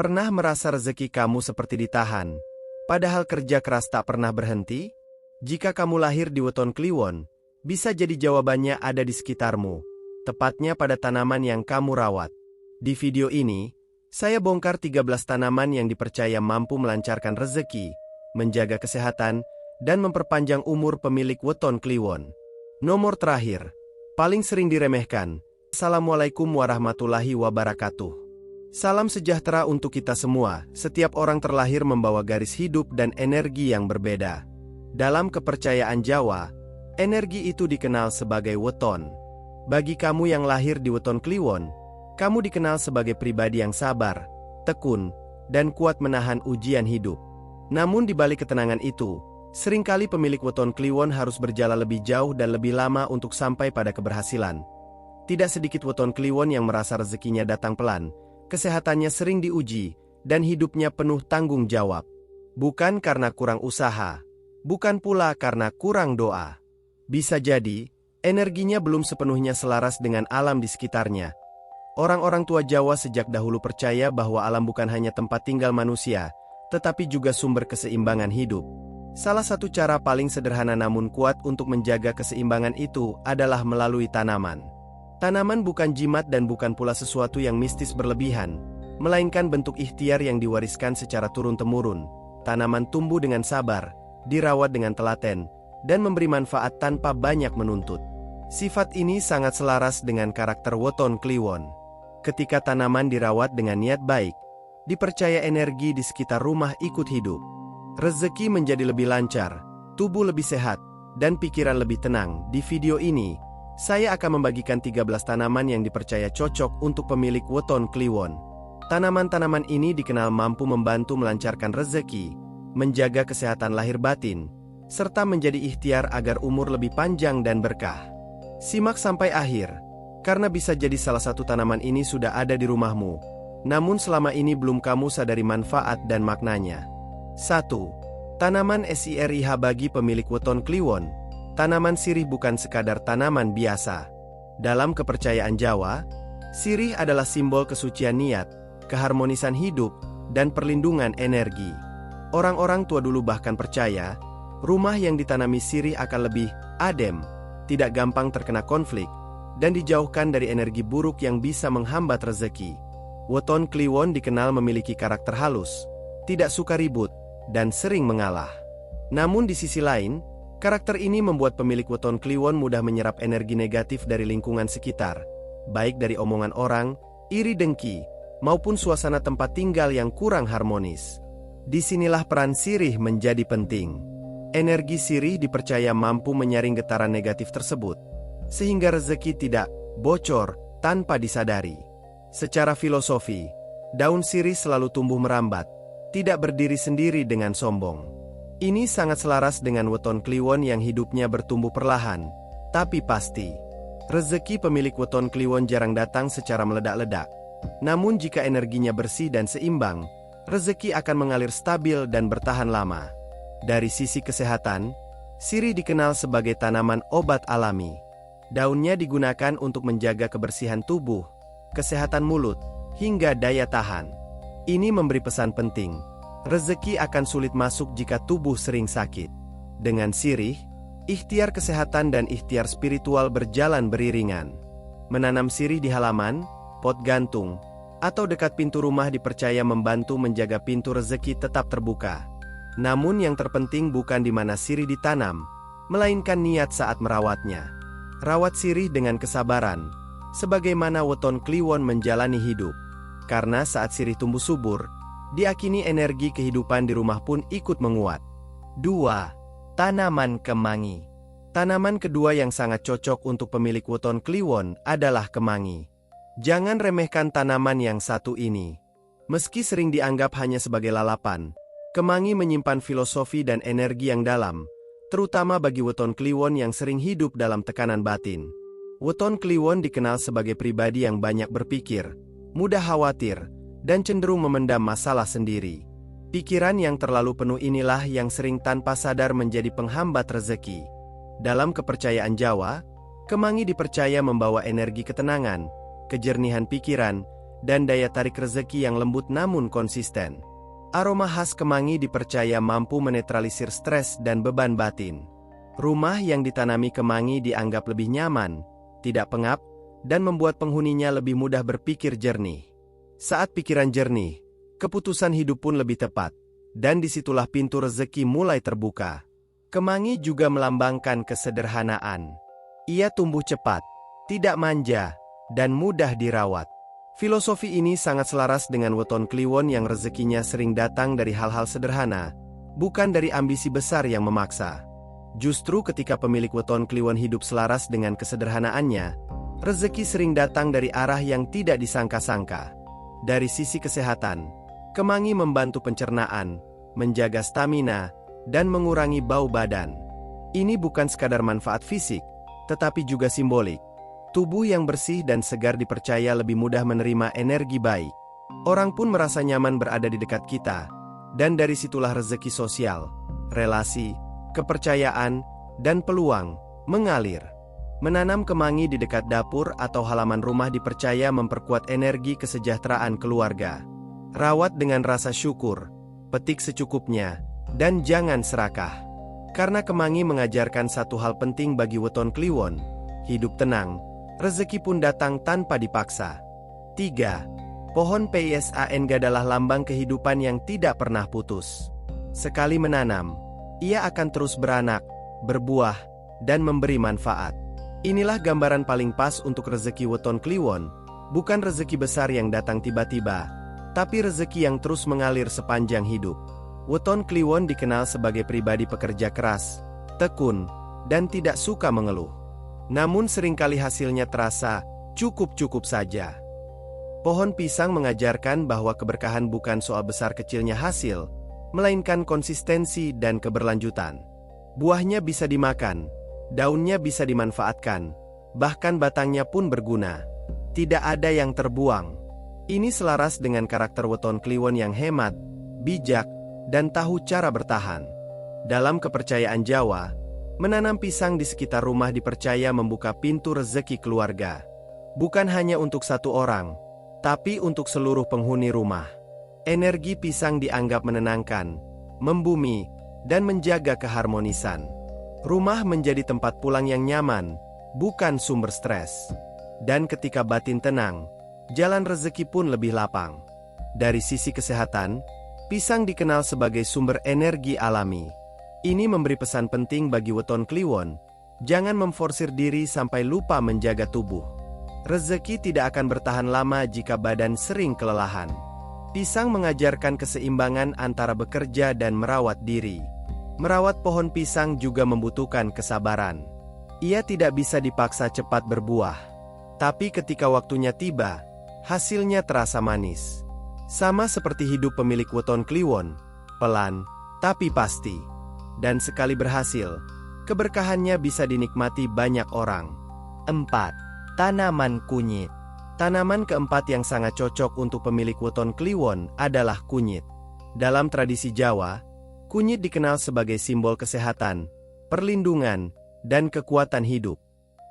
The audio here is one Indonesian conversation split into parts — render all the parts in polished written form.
Pernah merasa rezeki kamu seperti ditahan, padahal kerja keras tak pernah berhenti? Jika kamu lahir di weton Kliwon, bisa jadi jawabannya ada di sekitarmu, tepatnya pada tanaman yang kamu rawat. Di video ini, saya bongkar 13 tanaman yang dipercaya mampu melancarkan rezeki, menjaga kesehatan, dan memperpanjang umur pemilik weton Kliwon. Nomor terakhir, paling sering diremehkan. Assalamualaikum warahmatullahi wabarakatuh. Salam sejahtera untuk kita semua. Setiap orang terlahir membawa garis hidup dan energi yang berbeda. Dalam kepercayaan Jawa, energi itu dikenal sebagai weton. Bagi kamu yang lahir di weton Kliwon, kamu dikenal sebagai pribadi yang sabar, tekun, dan kuat menahan ujian hidup. Namun di balik ketenangan itu, seringkali pemilik weton Kliwon harus berjalan lebih jauh dan lebih lama untuk sampai pada keberhasilan. Tidak sedikit weton Kliwon yang merasa rezekinya datang pelan, kesehatannya sering diuji, dan hidupnya penuh tanggung jawab. Bukan karena kurang usaha, bukan pula karena kurang doa. Bisa jadi, energinya belum sepenuhnya selaras dengan alam di sekitarnya. Orang-orang tua Jawa sejak dahulu percaya bahwa alam bukan hanya tempat tinggal manusia, tetapi juga sumber keseimbangan hidup. Salah satu cara paling sederhana namun kuat untuk menjaga keseimbangan itu adalah melalui tanaman. Tanaman bukan jimat dan bukan pula sesuatu yang mistis berlebihan, melainkan bentuk ikhtiar yang diwariskan secara turun-temurun. Tanaman tumbuh dengan sabar, dirawat dengan telaten, dan memberi manfaat tanpa banyak menuntut. Sifat ini sangat selaras dengan karakter weton Kliwon. Ketika tanaman dirawat dengan niat baik, dipercaya energi di sekitar rumah ikut hidup. Rezeki menjadi lebih lancar, tubuh lebih sehat, dan pikiran lebih tenang. Di video ini, saya akan membagikan 13 tanaman yang dipercaya cocok untuk pemilik weton Kliwon. Tanaman-tanaman ini dikenal mampu membantu melancarkan rezeki, menjaga kesehatan lahir batin, serta menjadi ikhtiar agar umur lebih panjang dan berkah. Simak sampai akhir, karena bisa jadi salah satu tanaman ini sudah ada di rumahmu, namun selama ini belum kamu sadari manfaat dan maknanya. 1. Tanaman Sirih. Bagi pemilik weton Kliwon, tanaman sirih bukan sekadar tanaman biasa. Dalam kepercayaan Jawa, sirih adalah simbol kesucian niat, keharmonisan hidup, dan perlindungan energi. Orang-orang tua dulu bahkan percaya, rumah yang ditanami sirih akan lebih adem, tidak gampang terkena konflik, dan dijauhkan dari energi buruk yang bisa menghambat rezeki. Weton Kliwon dikenal memiliki karakter halus, tidak suka ribut, dan sering mengalah. Namun di sisi lain, karakter ini membuat pemilik weton Kliwon mudah menyerap energi negatif dari lingkungan sekitar, baik dari omongan orang, iri dengki, maupun suasana tempat tinggal yang kurang harmonis. Disinilah peran sirih menjadi penting. Energi sirih dipercaya mampu menyaring getaran negatif tersebut, sehingga rezeki tidak bocor tanpa disadari. Secara filosofi, daun sirih selalu tumbuh merambat, tidak berdiri sendiri dengan sombong. Ini sangat selaras dengan weton Kliwon yang hidupnya bertumbuh perlahan, tapi pasti. Rezeki pemilik weton Kliwon jarang datang secara meledak-ledak. Namun jika energinya bersih dan seimbang, rezeki akan mengalir stabil dan bertahan lama. Dari sisi kesehatan, sirih dikenal sebagai tanaman obat alami. Daunnya digunakan untuk menjaga kebersihan tubuh, kesehatan mulut, hingga daya tahan. Ini memberi pesan penting. Rezeki akan sulit masuk jika tubuh sering sakit. Dengan sirih, ikhtiar kesehatan dan ikhtiar spiritual berjalan beriringan. Menanam sirih di halaman, pot gantung, atau dekat pintu rumah dipercaya membantu menjaga pintu rezeki tetap terbuka. Namun yang terpenting bukan di mana sirih ditanam, melainkan niat saat merawatnya. Rawat sirih dengan kesabaran, sebagaimana weton Kliwon menjalani hidup. Karena saat sirih tumbuh subur, diakini energi kehidupan di rumah pun ikut menguat. 2. Tanaman kemangi. Tanaman kedua yang sangat cocok untuk pemilik weton Kliwon adalah kemangi. Jangan remehkan tanaman yang satu ini. Meski sering dianggap hanya sebagai lalapan, kemangi menyimpan filosofi dan energi yang dalam, terutama bagi weton Kliwon yang sering hidup dalam tekanan batin. Weton Kliwon dikenal sebagai pribadi yang banyak berpikir, mudah khawatir, dan cenderung memendam masalah sendiri. Pikiran yang terlalu penuh inilah yang sering tanpa sadar menjadi penghambat rezeki. Dalam kepercayaan Jawa, kemangi dipercaya membawa energi ketenangan, kejernihan pikiran, dan daya tarik rezeki yang lembut namun konsisten. Aroma khas kemangi dipercaya mampu menetralisir stres dan beban batin. Rumah yang ditanami kemangi dianggap lebih nyaman, tidak pengap, dan membuat penghuninya lebih mudah berpikir jernih. Saat pikiran jernih, keputusan hidup pun lebih tepat, dan disitulah pintu rezeki mulai terbuka. Kemangi juga melambangkan kesederhanaan. Ia tumbuh cepat, tidak manja, dan mudah dirawat. Filosofi ini sangat selaras dengan weton kliwon yang rezekinya sering datang dari hal-hal sederhana, bukan dari ambisi besar yang memaksa. Justru ketika pemilik weton kliwon hidup selaras dengan kesederhanaannya, rezeki sering datang dari arah yang tidak disangka-sangka. Dari sisi kesehatan, kemangi membantu pencernaan, menjaga stamina, dan mengurangi bau badan. Ini bukan sekadar manfaat fisik, tetapi juga simbolik. Tubuh yang bersih dan segar dipercaya lebih mudah menerima energi baik. Orang pun merasa nyaman berada di dekat kita, dan dari situlah rezeki sosial, relasi, kepercayaan, dan peluang mengalir. Menanam kemangi di dekat dapur atau halaman rumah dipercaya memperkuat energi kesejahteraan keluarga. Rawat dengan rasa syukur, petik secukupnya, dan jangan serakah. Karena kemangi mengajarkan satu hal penting bagi weton kliwon, hidup tenang, rezeki pun datang tanpa dipaksa. 3. Pohon pisang adalah lambang kehidupan yang tidak pernah putus. Sekali menanam, ia akan terus beranak, berbuah, dan memberi manfaat. Inilah gambaran paling pas untuk rezeki weton kliwon, bukan rezeki besar yang datang tiba-tiba, tapi rezeki yang terus mengalir sepanjang hidup. Weton kliwon dikenal sebagai pribadi pekerja keras, tekun, dan tidak suka mengeluh. Namun seringkali hasilnya terasa cukup-cukup saja. Pohon pisang mengajarkan bahwa keberkahan bukan soal besar kecilnya hasil, melainkan konsistensi dan keberlanjutan. Buahnya bisa dimakan, daunnya bisa dimanfaatkan, bahkan batangnya pun berguna. Tidak ada yang terbuang. Ini selaras dengan karakter weton kliwon yang hemat, bijak, dan tahu cara bertahan. Dalam kepercayaan Jawa, menanam pisang di sekitar rumah dipercaya membuka pintu rezeki keluarga. Bukan hanya untuk satu orang, tapi untuk seluruh penghuni rumah. Energi pisang dianggap menenangkan, membumi, dan menjaga keharmonisan. Rumah menjadi tempat pulang yang nyaman, bukan sumber stres. Dan ketika batin tenang, jalan rezeki pun lebih lapang. Dari sisi kesehatan, pisang dikenal sebagai sumber energi alami. Ini memberi pesan penting bagi weton kliwon, jangan memforsir diri sampai lupa menjaga tubuh. Rezeki tidak akan bertahan lama jika badan sering kelelahan. Pisang mengajarkan keseimbangan antara bekerja dan merawat diri. Merawat pohon pisang juga membutuhkan kesabaran. Ia tidak bisa dipaksa cepat berbuah. Tapi ketika waktunya tiba, hasilnya terasa manis. Sama seperti hidup pemilik weton kliwon, pelan, tapi pasti. Dan sekali berhasil, keberkahannya bisa dinikmati banyak orang. 4. Tanaman kunyit. Tanaman keempat yang sangat cocok untuk pemilik weton kliwon adalah kunyit. Dalam tradisi Jawa, kunyit dikenal sebagai simbol kesehatan, perlindungan, dan kekuatan hidup.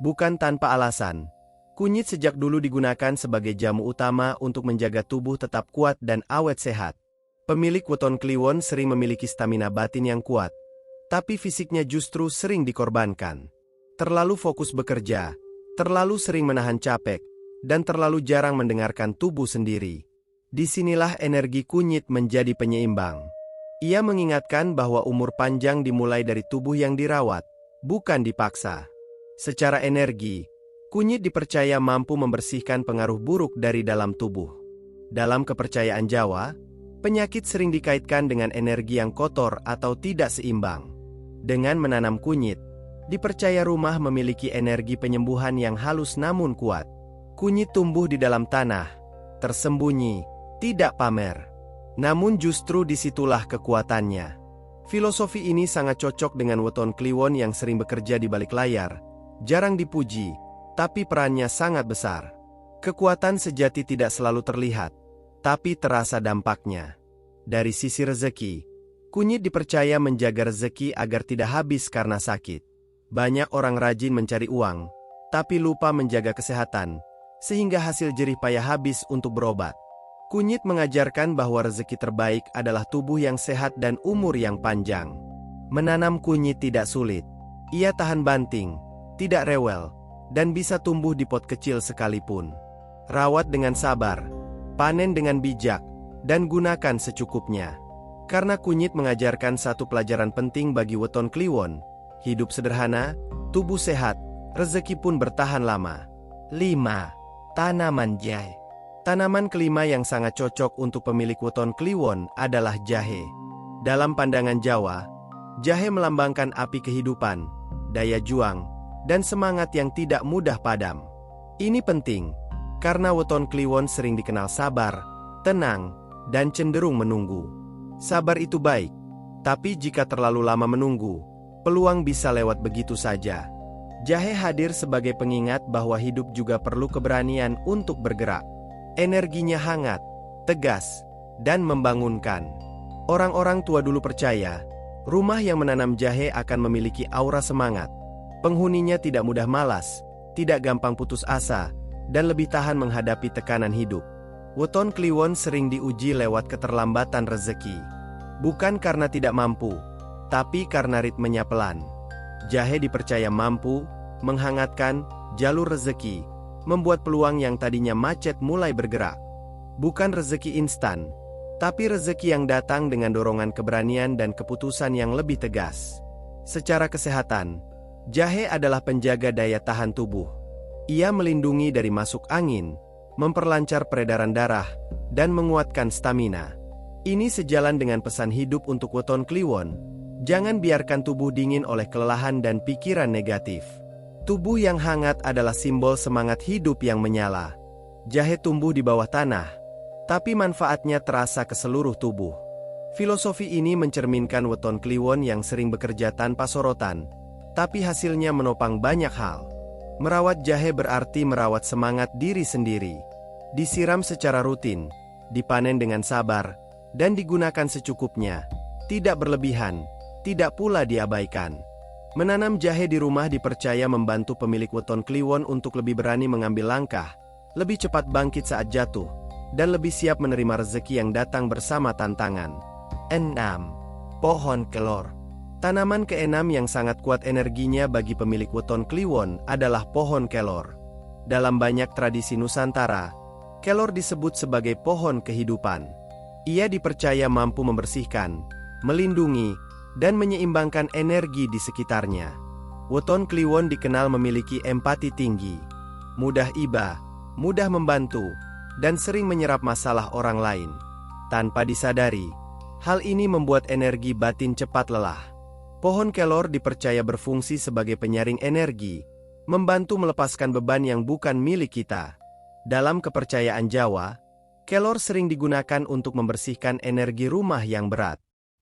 Bukan tanpa alasan, kunyit sejak dulu digunakan sebagai jamu utama untuk menjaga tubuh tetap kuat dan awet sehat. Pemilik weton kliwon sering memiliki stamina batin yang kuat, tapi fisiknya justru sering dikorbankan. Terlalu fokus bekerja, terlalu sering menahan capek, dan terlalu jarang mendengarkan tubuh sendiri. Disinilah energi kunyit menjadi penyeimbang. Ia mengingatkan bahwa umur panjang dimulai dari tubuh yang dirawat, bukan dipaksa. Secara energi, kunyit dipercaya mampu membersihkan pengaruh buruk dari dalam tubuh. Dalam kepercayaan Jawa, penyakit sering dikaitkan dengan energi yang kotor atau tidak seimbang. Dengan menanam kunyit, dipercaya rumah memiliki energi penyembuhan yang halus namun kuat. Kunyit tumbuh di dalam tanah, tersembunyi, tidak pamer. Namun justru disitulah kekuatannya. Filosofi ini sangat cocok dengan weton kliwon yang sering bekerja di balik layar, jarang dipuji, tapi perannya sangat besar. Kekuatan sejati tidak selalu terlihat, tapi terasa dampaknya. Dari sisi rezeki, kunyit dipercaya menjaga rezeki agar tidak habis karena sakit. Banyak orang rajin mencari uang, tapi lupa menjaga kesehatan, sehingga hasil jerih payah habis untuk berobat. Kunyit mengajarkan bahwa rezeki terbaik adalah tubuh yang sehat dan umur yang panjang. Menanam kunyit tidak sulit. Ia tahan banting, tidak rewel, dan bisa tumbuh di pot kecil sekalipun. Rawat dengan sabar, panen dengan bijak, dan gunakan secukupnya. Karena kunyit mengajarkan satu pelajaran penting bagi weton kliwon, hidup sederhana, tubuh sehat, rezeki pun bertahan lama. 5. Tanaman jahe. Tanaman kelima yang sangat cocok untuk pemilik weton kliwon adalah jahe. Dalam pandangan Jawa, jahe melambangkan api kehidupan, daya juang, dan semangat yang tidak mudah padam. Ini penting, karena weton kliwon sering dikenal sabar, tenang, dan cenderung menunggu. Sabar itu baik, tapi jika terlalu lama menunggu, peluang bisa lewat begitu saja. Jahe hadir sebagai pengingat bahwa hidup juga perlu keberanian untuk bergerak. Energinya hangat, tegas, dan membangunkan. Orang-orang tua dulu percaya, rumah yang menanam jahe akan memiliki aura semangat. Penghuninya tidak mudah malas, tidak gampang putus asa, dan lebih tahan menghadapi tekanan hidup. Weton kliwon sering diuji lewat keterlambatan rezeki. Bukan karena tidak mampu, tapi karena ritmenya pelan. Jahe dipercaya mampu menghangatkan jalur rezeki, membuat peluang yang tadinya macet mulai bergerak. Bukan rezeki instan, tapi rezeki yang datang dengan dorongan keberanian dan keputusan yang lebih tegas. Secara kesehatan, jahe adalah penjaga daya tahan tubuh. Ia melindungi dari masuk angin, memperlancar peredaran darah, dan menguatkan stamina. Ini sejalan dengan pesan hidup untuk weton kliwon. Jangan biarkan tubuh dingin oleh kelelahan dan pikiran negatif. Tubuh yang hangat adalah simbol semangat hidup yang menyala. Jahe tumbuh di bawah tanah, tapi manfaatnya terasa ke seluruh tubuh. Filosofi ini mencerminkan weton kliwon yang sering bekerja tanpa sorotan, tapi hasilnya menopang banyak hal. Merawat jahe berarti merawat semangat diri sendiri. Disiram secara rutin, dipanen dengan sabar, dan digunakan secukupnya. Tidak berlebihan, tidak pula diabaikan. Menanam jahe di rumah dipercaya membantu pemilik weton kliwon untuk lebih berani mengambil langkah, lebih cepat bangkit saat jatuh, dan lebih siap menerima rezeki yang datang bersama tantangan. 6. Pohon kelor. Tanaman keenam yang sangat kuat energinya bagi pemilik weton kliwon adalah pohon kelor. Dalam banyak tradisi Nusantara, kelor disebut sebagai pohon kehidupan. Ia dipercaya mampu membersihkan, melindungi, dan menyeimbangkan energi di sekitarnya. Weton kliwon dikenal memiliki empati tinggi, mudah iba, mudah membantu, dan sering menyerap masalah orang lain. Tanpa disadari, hal ini membuat energi batin cepat lelah. Pohon kelor dipercaya berfungsi sebagai penyaring energi, membantu melepaskan beban yang bukan milik kita. Dalam kepercayaan Jawa, kelor sering digunakan untuk membersihkan energi rumah yang berat.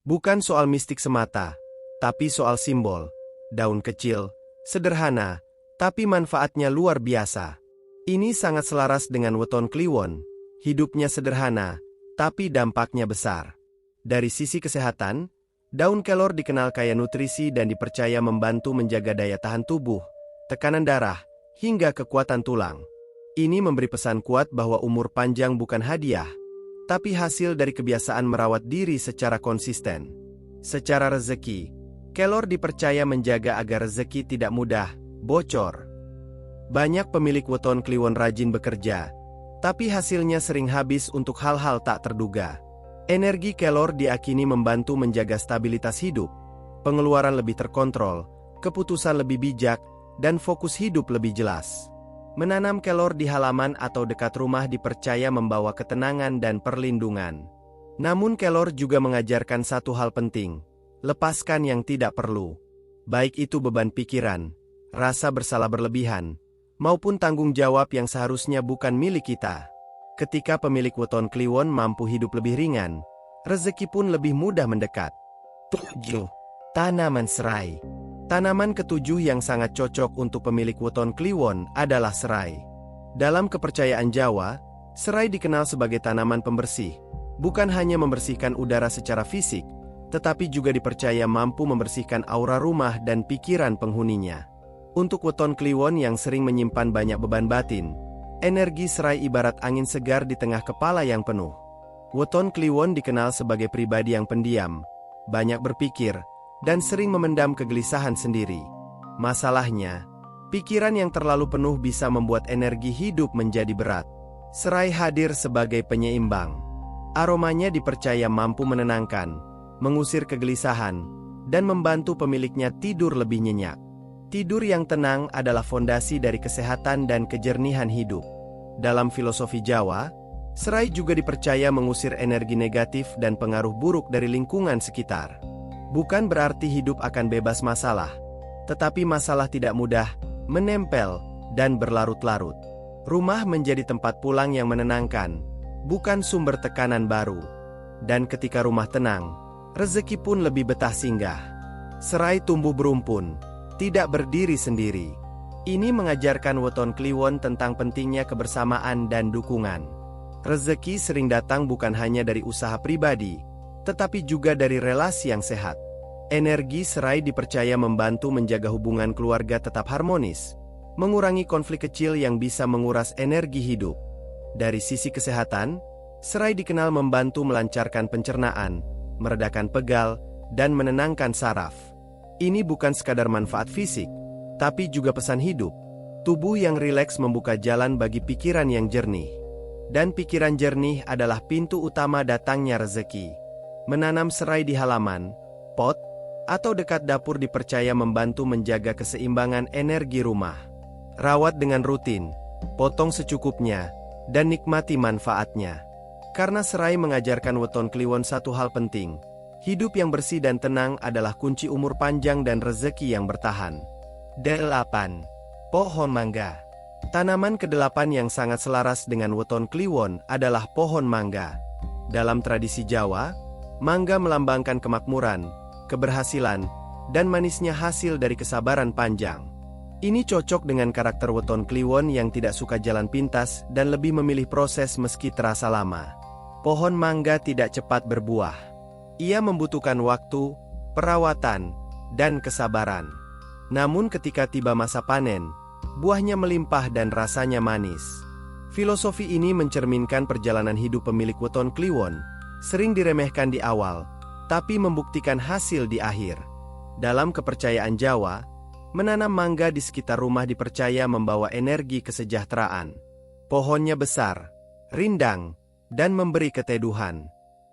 Bukan soal mistik semata, tapi soal simbol. Daun kecil, sederhana, tapi manfaatnya luar biasa. Ini sangat selaras dengan weton kliwon. Hidupnya sederhana, tapi dampaknya besar. Dari sisi kesehatan, daun kelor dikenal kaya nutrisi dan dipercaya membantu menjaga daya tahan tubuh, tekanan darah, hingga kekuatan tulang. Ini memberi pesan kuat bahwa umur panjang bukan hadiah, tapi hasil dari kebiasaan merawat diri secara konsisten. Secara rezeki, kelor dipercaya menjaga agar rezeki tidak mudah bocor. Banyak pemilik weton kliwon rajin bekerja, tapi hasilnya sering habis untuk hal-hal tak terduga. Energi kelor diakini membantu menjaga stabilitas hidup, pengeluaran lebih terkontrol, keputusan lebih bijak, dan fokus hidup lebih jelas. Menanam kelor di halaman atau dekat rumah dipercaya membawa ketenangan dan perlindungan. Namun kelor juga mengajarkan satu hal penting, lepaskan yang tidak perlu. Baik itu beban pikiran, rasa bersalah berlebihan, maupun tanggung jawab yang seharusnya bukan milik kita. Ketika pemilik weton kliwon mampu hidup lebih ringan, rezeki pun lebih mudah mendekat. 7. Tanaman serai. Tanaman ketujuh yang sangat cocok untuk pemilik weton kliwon adalah serai. Dalam kepercayaan Jawa, serai dikenal sebagai tanaman pembersih. Bukan hanya membersihkan udara secara fisik, tetapi juga dipercaya mampu membersihkan aura rumah dan pikiran penghuninya. Untuk weton kliwon yang sering menyimpan banyak beban batin, Energi serai ibarat angin segar di tengah kepala yang penuh. Weton Kliwon dikenal sebagai pribadi yang pendiam, banyak berpikir, dan sering memendam kegelisahan sendiri. Masalahnya, pikiran yang terlalu penuh bisa membuat energi hidup menjadi berat. Serai hadir sebagai penyeimbang. Aromanya dipercaya mampu menenangkan, mengusir kegelisahan, dan membantu pemiliknya tidur lebih nyenyak. Tidur yang tenang adalah fondasi dari kesehatan dan kejernihan hidup. Dalam filosofi Jawa, serai juga dipercaya mengusir energi negatif dan pengaruh buruk dari lingkungan sekitar. Bukan berarti hidup akan bebas masalah, tetapi masalah tidak mudah menempel dan berlarut-larut. Rumah menjadi tempat pulang yang menenangkan, bukan sumber tekanan baru. Dan ketika rumah tenang, rezeki pun lebih betah singgah. Serai tumbuh berumpun, tidak berdiri sendiri. Ini mengajarkan Weton Kliwon tentang pentingnya kebersamaan dan dukungan. Rezeki sering datang bukan hanya dari usaha pribadi, tetapi juga dari relasi yang sehat. Energi serai dipercaya membantu menjaga hubungan keluarga tetap harmonis, mengurangi konflik kecil yang bisa menguras energi hidup. Dari sisi kesehatan, serai dikenal membantu melancarkan pencernaan, meredakan pegal, dan menenangkan saraf. Ini bukan sekadar manfaat fisik, tapi juga pesan hidup. Tubuh yang rileks membuka jalan bagi pikiran yang jernih. Dan pikiran jernih adalah pintu utama datangnya rezeki. Menanam serai di halaman, pot, atau dekat dapur dipercaya membantu menjaga keseimbangan energi rumah. Rawat dengan rutin, potong secukupnya, dan nikmati manfaatnya. Karena serai mengajarkan Weton Kliwon satu hal penting. Hidup yang bersih dan tenang adalah kunci umur panjang dan rezeki yang bertahan. 8. Pohon mangga. Tanaman ke-8 yang sangat selaras dengan Weton Kliwon adalah pohon mangga. Dalam tradisi Jawa, mangga melambangkan kemakmuran, keberhasilan, dan manisnya hasil dari kesabaran panjang. Ini cocok dengan karakter Weton Kliwon yang tidak suka jalan pintas dan lebih memilih proses meski terasa lama. Pohon mangga tidak cepat berbuah. Ia membutuhkan waktu, perawatan, dan kesabaran. Namun ketika tiba masa panen, buahnya melimpah dan rasanya manis. Filosofi ini mencerminkan perjalanan hidup pemilik Weton Kliwon, sering diremehkan di awal, tapi membuktikan hasil di akhir. Dalam kepercayaan Jawa, menanam mangga di sekitar rumah dipercaya membawa energi kesejahteraan. Pohonnya besar, rindang, dan memberi keteduhan.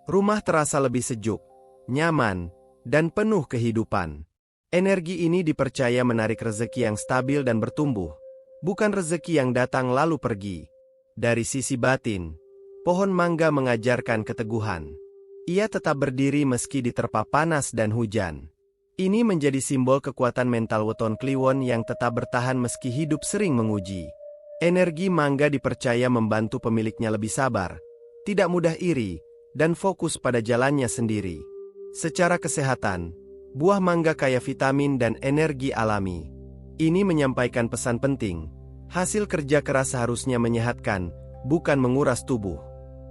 Rumah terasa lebih sejuk, nyaman, dan penuh kehidupan. Energi ini dipercaya menarik rezeki yang stabil dan bertumbuh, bukan rezeki yang datang lalu pergi. Dari sisi batin, pohon mangga mengajarkan keteguhan. Ia tetap berdiri meski diterpa panas dan hujan. Ini menjadi simbol kekuatan mental Weton Kliwon yang tetap bertahan meski hidup sering menguji. Energi mangga dipercaya membantu pemiliknya lebih sabar, tidak mudah iri, dan fokus pada jalannya sendiri. Secara kesehatan, buah mangga kaya vitamin dan energi alami. Ini menyampaikan pesan penting. Hasil kerja keras seharusnya menyehatkan, bukan menguras tubuh.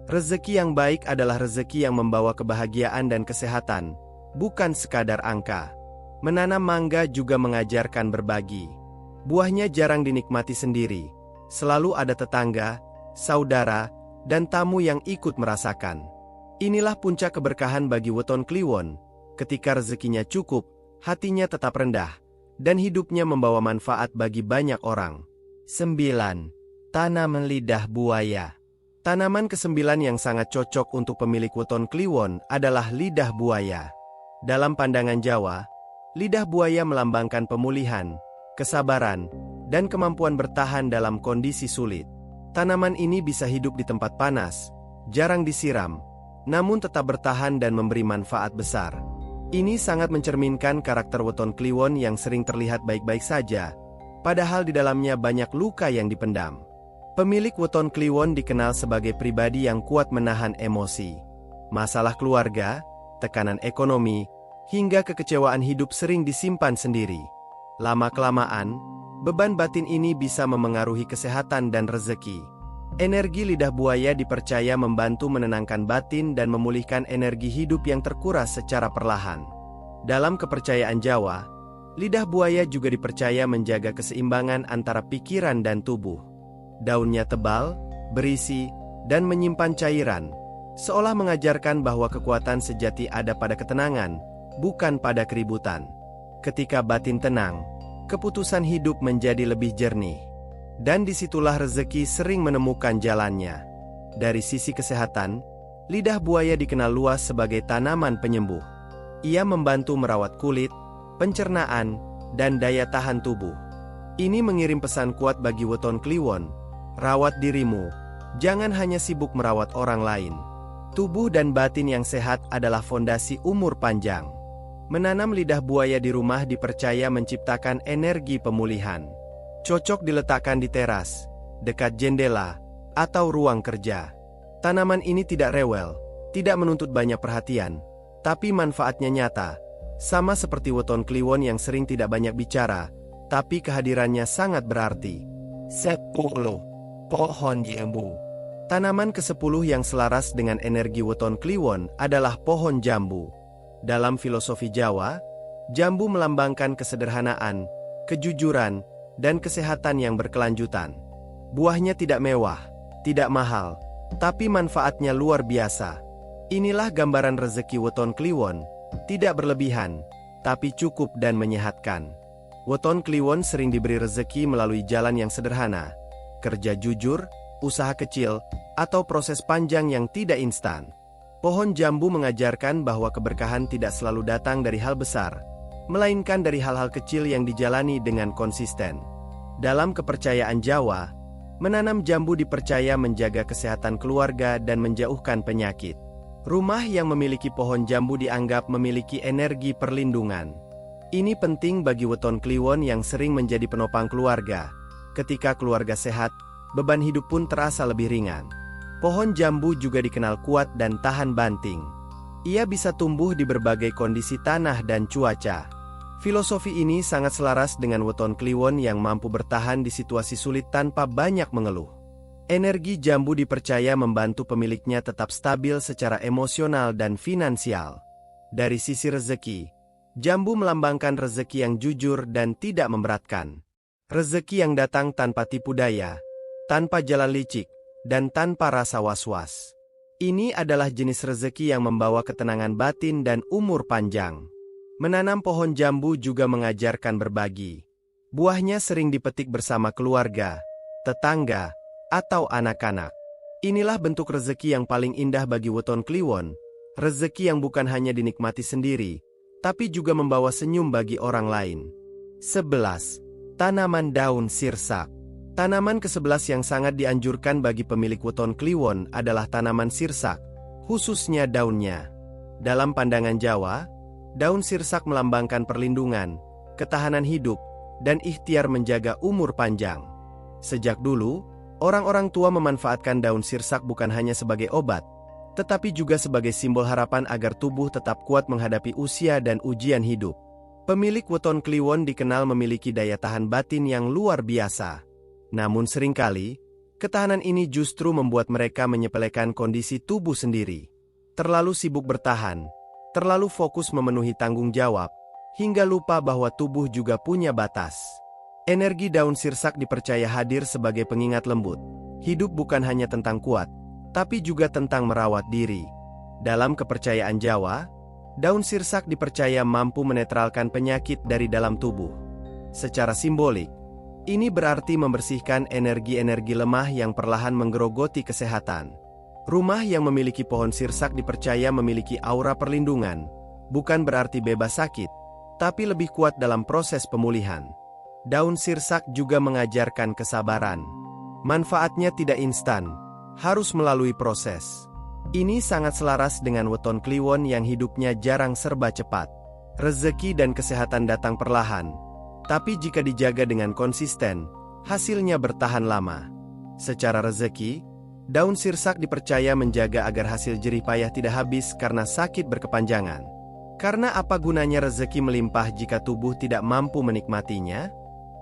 Rezeki yang baik adalah rezeki yang membawa kebahagiaan dan kesehatan, bukan sekadar angka. Menanam mangga juga mengajarkan berbagi. Buahnya jarang dinikmati sendiri. Selalu ada tetangga, saudara, dan tamu yang ikut merasakan. Inilah puncak keberkahan bagi Weton Kliwon. Ketika rezekinya cukup, hatinya tetap rendah, dan hidupnya membawa manfaat bagi banyak orang. 9. Tanaman lidah buaya. Tanaman ke-9 yang sangat cocok untuk pemilik Weton Kliwon adalah lidah buaya. Dalam pandangan Jawa, lidah buaya melambangkan pemulihan, kesabaran, dan kemampuan bertahan dalam kondisi sulit. Tanaman ini bisa hidup di tempat panas, jarang disiram, namun tetap bertahan dan memberi manfaat besar. Ini sangat mencerminkan karakter Weton Kliwon yang sering terlihat baik-baik saja, padahal di dalamnya banyak luka yang dipendam. Pemilik Weton Kliwon dikenal sebagai pribadi yang kuat menahan emosi. Masalah keluarga, tekanan ekonomi, hingga kekecewaan hidup sering disimpan sendiri. Lama-kelamaan, beban batin ini bisa memengaruhi kesehatan dan rezeki. Energi lidah buaya dipercaya membantu menenangkan batin dan memulihkan energi hidup yang terkuras secara perlahan. Dalam kepercayaan Jawa, lidah buaya juga dipercaya menjaga keseimbangan antara pikiran dan tubuh. Daunnya tebal, berisi, dan menyimpan cairan, seolah mengajarkan bahwa kekuatan sejati ada pada ketenangan, bukan pada keributan. Ketika batin tenang, keputusan hidup menjadi lebih jernih. Dan disitulah rezeki sering menemukan jalannya. Dari sisi kesehatan, lidah buaya dikenal luas sebagai tanaman penyembuh. Ia membantu merawat kulit, pencernaan, dan daya tahan tubuh. Ini mengirim pesan kuat bagi weton kliwon, rawat dirimu, jangan hanya sibuk merawat orang lain. Tubuh dan batin yang sehat adalah fondasi umur panjang. Menanam lidah buaya di rumah dipercaya menciptakan energi pemulihan. Cocok diletakkan di teras, dekat jendela, atau ruang kerja. Tanaman ini tidak rewel, tidak menuntut banyak perhatian, tapi manfaatnya nyata. Sama seperti weton kliwon yang sering tidak banyak bicara, tapi kehadirannya sangat berarti. 10. Pohon jambu. Tanaman ke-10 yang selaras dengan energi weton kliwon adalah pohon jambu. Dalam filosofi Jawa, jambu melambangkan kesederhanaan, kejujuran, dan kesehatan yang berkelanjutan. Buahnya tidak mewah, tidak mahal, tapi manfaatnya luar biasa. Inilah gambaran rezeki weton kliwon, tidak berlebihan, tapi cukup dan menyehatkan. Weton kliwon sering diberi rezeki melalui jalan yang sederhana, kerja jujur, usaha kecil, atau proses panjang yang tidak instan. Pohon jambu mengajarkan bahwa keberkahan tidak selalu datang dari hal besar, melainkan dari hal-hal kecil yang dijalani dengan konsisten. Dalam kepercayaan Jawa, menanam jambu dipercaya menjaga kesehatan keluarga dan menjauhkan penyakit. Rumah yang memiliki pohon jambu dianggap memiliki energi perlindungan. Ini penting bagi weton kliwon yang sering menjadi penopang keluarga. Ketika keluarga sehat, beban hidup pun terasa lebih ringan. Pohon jambu juga dikenal kuat dan tahan banting. Ia bisa tumbuh di berbagai kondisi tanah dan cuaca. Filosofi ini sangat selaras dengan weton kliwon yang mampu bertahan di situasi sulit tanpa banyak mengeluh. Energi jambu dipercaya membantu pemiliknya tetap stabil secara emosional dan finansial. Dari sisi rezeki, jambu melambangkan rezeki yang jujur dan tidak memberatkan. Rezeki yang datang tanpa tipu daya, tanpa jalan licik, dan tanpa rasa was-was. Ini adalah jenis rezeki yang membawa ketenangan batin dan umur panjang. Menanam pohon jambu juga mengajarkan berbagi. Buahnya sering dipetik bersama keluarga, tetangga, atau anak-anak. Inilah bentuk rezeki yang paling indah bagi weton kliwon, rezeki yang bukan hanya dinikmati sendiri, tapi juga membawa senyum bagi orang lain. 11. Tanaman daun sirsak. Tanaman ke-11 yang sangat dianjurkan bagi pemilik weton kliwon adalah tanaman sirsak, khususnya daunnya. Dalam pandangan Jawa, daun sirsak melambangkan perlindungan, ketahanan hidup, dan ikhtiar menjaga umur panjang. Sejak dulu, orang-orang tua memanfaatkan daun sirsak bukan hanya sebagai obat, tetapi juga sebagai simbol harapan agar tubuh tetap kuat menghadapi usia dan ujian hidup. Pemilik weton kliwon dikenal memiliki daya tahan batin yang luar biasa. Namun seringkali, ketahanan ini justru membuat mereka menyepelekan kondisi tubuh sendiri. Terlalu sibuk bertahan, terlalu fokus memenuhi tanggung jawab, hingga lupa bahwa tubuh juga punya batas. Energi daun sirsak dipercaya hadir sebagai pengingat lembut. Hidup bukan hanya tentang kuat, tapi juga tentang merawat diri. Dalam kepercayaan Jawa, daun sirsak dipercaya mampu menetralkan penyakit dari dalam tubuh. Secara simbolik, ini berarti membersihkan energi-energi lemah yang perlahan menggerogoti kesehatan. Rumah yang memiliki pohon sirsak dipercaya memiliki aura perlindungan, bukan berarti bebas sakit, tapi lebih kuat dalam proses pemulihan. Daun sirsak juga mengajarkan kesabaran. Manfaatnya tidak instan, harus melalui proses. Ini sangat selaras dengan weton kliwon yang hidupnya jarang serba cepat. Rezeki dan kesehatan datang perlahan, tapi jika dijaga dengan konsisten, hasilnya bertahan lama. Secara rezeki, daun sirsak dipercaya menjaga agar hasil jerih payah tidak habis karena sakit berkepanjangan. Karena apa gunanya rezeki melimpah jika tubuh tidak mampu menikmatinya?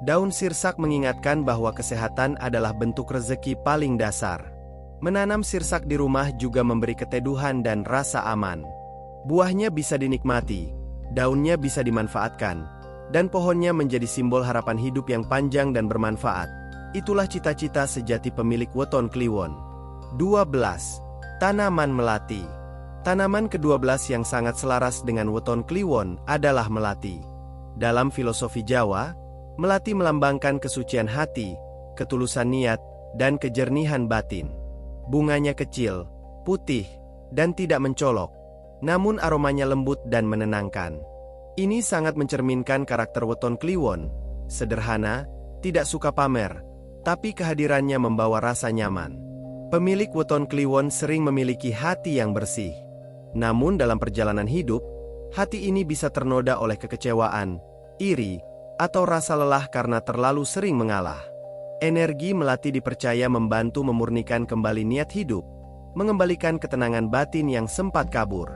Daun sirsak mengingatkan bahwa kesehatan adalah bentuk rezeki paling dasar. Menanam sirsak di rumah juga memberi keteduhan dan rasa aman. Buahnya bisa dinikmati, daunnya bisa dimanfaatkan, dan pohonnya menjadi simbol harapan hidup yang panjang dan bermanfaat. Itulah cita-cita sejati pemilik weton Kliwon. 12. Tanaman melati. Tanaman ke-12 yang sangat selaras dengan weton Kliwon adalah melati. Dalam filosofi Jawa, melati melambangkan kesucian hati, ketulusan niat, dan kejernihan batin. Bunganya kecil, putih, dan tidak mencolok, namun aromanya lembut dan menenangkan. Ini sangat mencerminkan karakter weton Kliwon, sederhana, tidak suka pamer, tapi kehadirannya membawa rasa nyaman. Pemilik weton Kliwon sering memiliki hati yang bersih. Namun dalam perjalanan hidup, hati ini bisa ternoda oleh kekecewaan, iri, atau rasa lelah karena terlalu sering mengalah. Energi melati dipercaya membantu memurnikan kembali niat hidup, mengembalikan ketenangan batin yang sempat kabur.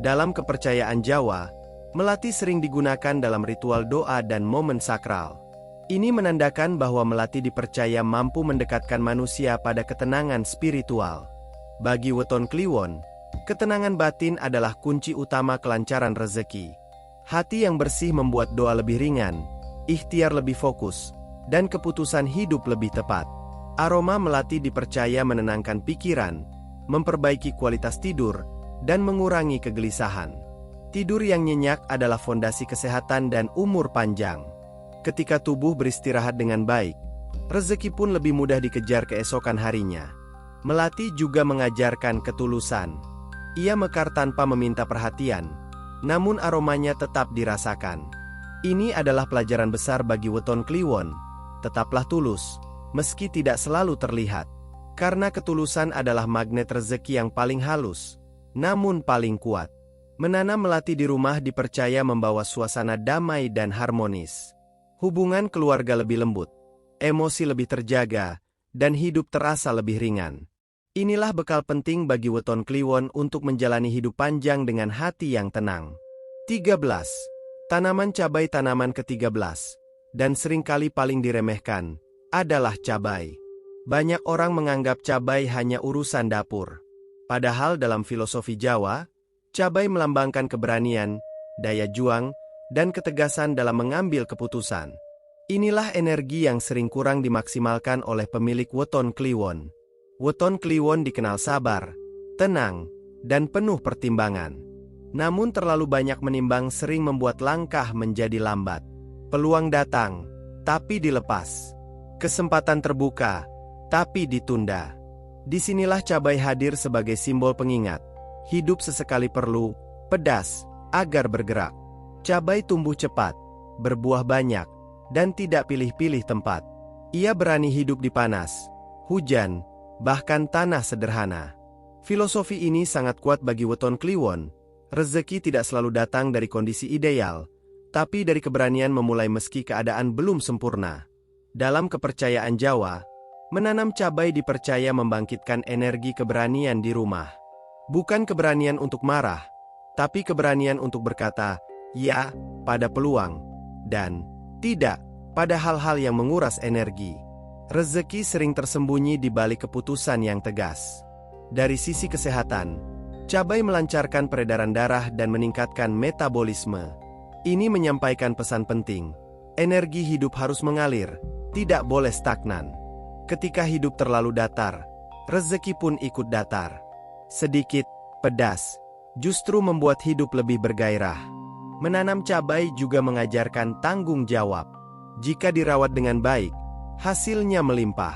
Dalam kepercayaan Jawa, melati sering digunakan dalam ritual doa dan momen sakral. Ini menandakan bahwa melati dipercaya mampu mendekatkan manusia pada ketenangan spiritual. Bagi weton Kliwon, ketenangan batin adalah kunci utama kelancaran rezeki. Hati yang bersih membuat doa lebih ringan, ikhtiar lebih fokus, dan keputusan hidup lebih tepat. Aroma melati dipercaya menenangkan pikiran, memperbaiki kualitas tidur, dan mengurangi kegelisahan. Tidur yang nyenyak adalah fondasi kesehatan dan umur panjang. Ketika tubuh beristirahat dengan baik, rezeki pun lebih mudah dikejar keesokan harinya. Melati juga mengajarkan ketulusan. Ia mekar tanpa meminta perhatian, namun aromanya tetap dirasakan. Ini adalah pelajaran besar bagi weton Kliwon. Tetaplah tulus, meski tidak selalu terlihat. Karena ketulusan adalah magnet rezeki yang paling halus, namun paling kuat. Menanam melati di rumah dipercaya membawa suasana damai dan harmonis. Hubungan keluarga lebih lembut, emosi lebih terjaga, dan hidup terasa lebih ringan. Inilah bekal penting bagi weton Kliwon untuk menjalani hidup panjang dengan hati yang tenang. 13. Tanaman cabai. Tanaman ke-13, dan seringkali paling diremehkan, adalah cabai. Banyak orang menganggap cabai hanya urusan dapur. Padahal dalam filosofi Jawa, cabai melambangkan keberanian, daya juang, dan ketegasan dalam mengambil keputusan. Inilah energi yang sering kurang dimaksimalkan oleh pemilik weton Kliwon. Weton Kliwon dikenal sabar, tenang, dan penuh pertimbangan. Namun terlalu banyak menimbang sering membuat langkah menjadi lambat. Peluang datang, tapi dilepas. Kesempatan terbuka, tapi ditunda. Disinilah cabai hadir sebagai simbol pengingat. Hidup sesekali perlu pedas agar bergerak. Cabai tumbuh cepat, berbuah banyak, dan tidak pilih-pilih tempat. Ia berani hidup di panas, hujan, bahkan tanah sederhana. Filosofi ini sangat kuat bagi weton Kliwon. Rezeki tidak selalu datang dari kondisi ideal, tapi dari keberanian memulai meski keadaan belum sempurna. Dalam kepercayaan Jawa, menanam cabai dipercaya membangkitkan energi keberanian di rumah. Bukan keberanian untuk marah, tapi keberanian untuk berkata ya pada peluang, dan tidak pada hal-hal yang menguras energi. Rezeki sering tersembunyi di balik keputusan yang tegas. Dari sisi kesehatan, cabai melancarkan peredaran darah dan meningkatkan metabolisme. Ini menyampaikan pesan penting. Energi hidup harus mengalir, tidak boleh stagnan. Ketika hidup terlalu datar, rezeki pun ikut datar. Sedikit pedas justru membuat hidup lebih bergairah. Menanam cabai juga mengajarkan tanggung jawab. Jika dirawat dengan baik, hasilnya melimpah.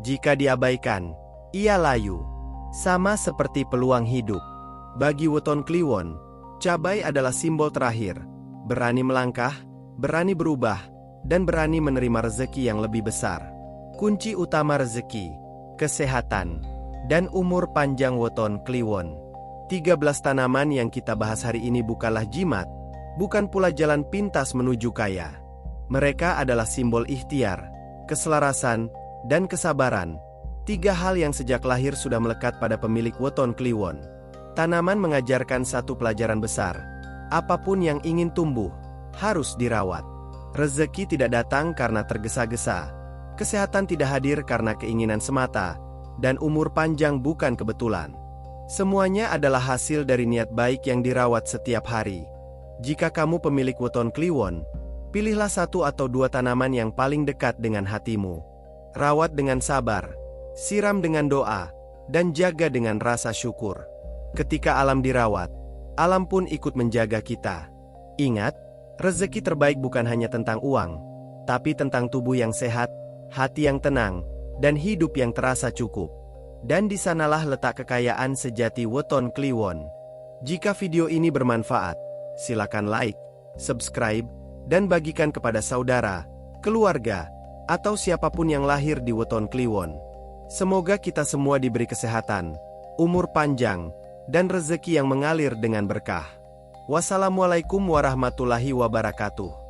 Jika diabaikan, ia layu. Sama seperti peluang hidup. Bagi weton Kliwon, cabai adalah simbol terakhir. Berani melangkah, berani berubah, dan berani menerima rezeki yang lebih besar. Kunci utama rezeki, kesehatan, dan umur panjang weton Kliwon. 13 tanaman yang kita bahas hari ini bukanlah jimat, bukan pula jalan pintas menuju kaya. Mereka adalah simbol ikhtiar, keselarasan, dan kesabaran. 3 hal yang sejak lahir sudah melekat pada pemilik weton Kliwon. Tanaman mengajarkan satu pelajaran besar. Apapun yang ingin tumbuh, harus dirawat. Rezeki tidak datang karena tergesa-gesa. Kesehatan tidak hadir karena keinginan semata. Dan umur panjang bukan kebetulan. Semuanya adalah hasil dari niat baik yang dirawat setiap hari. Jika kamu pemilik weton Kliwon, pilihlah 1 atau 2 tanaman yang paling dekat dengan hatimu. Rawat dengan sabar, siram dengan doa, dan jaga dengan rasa syukur. Ketika alam dirawat, alam pun ikut menjaga kita. Ingat, rezeki terbaik bukan hanya tentang uang, tapi tentang tubuh yang sehat, hati yang tenang, dan hidup yang terasa cukup. Dan di sanalah letak kekayaan sejati Weton Kliwon. Jika video ini bermanfaat, silakan like, subscribe, dan bagikan kepada saudara, keluarga, atau siapapun yang lahir di Weton Kliwon. Semoga kita semua diberi kesehatan, umur panjang, dan rezeki yang mengalir dengan berkah. Wassalamualaikum warahmatullahi wabarakatuh.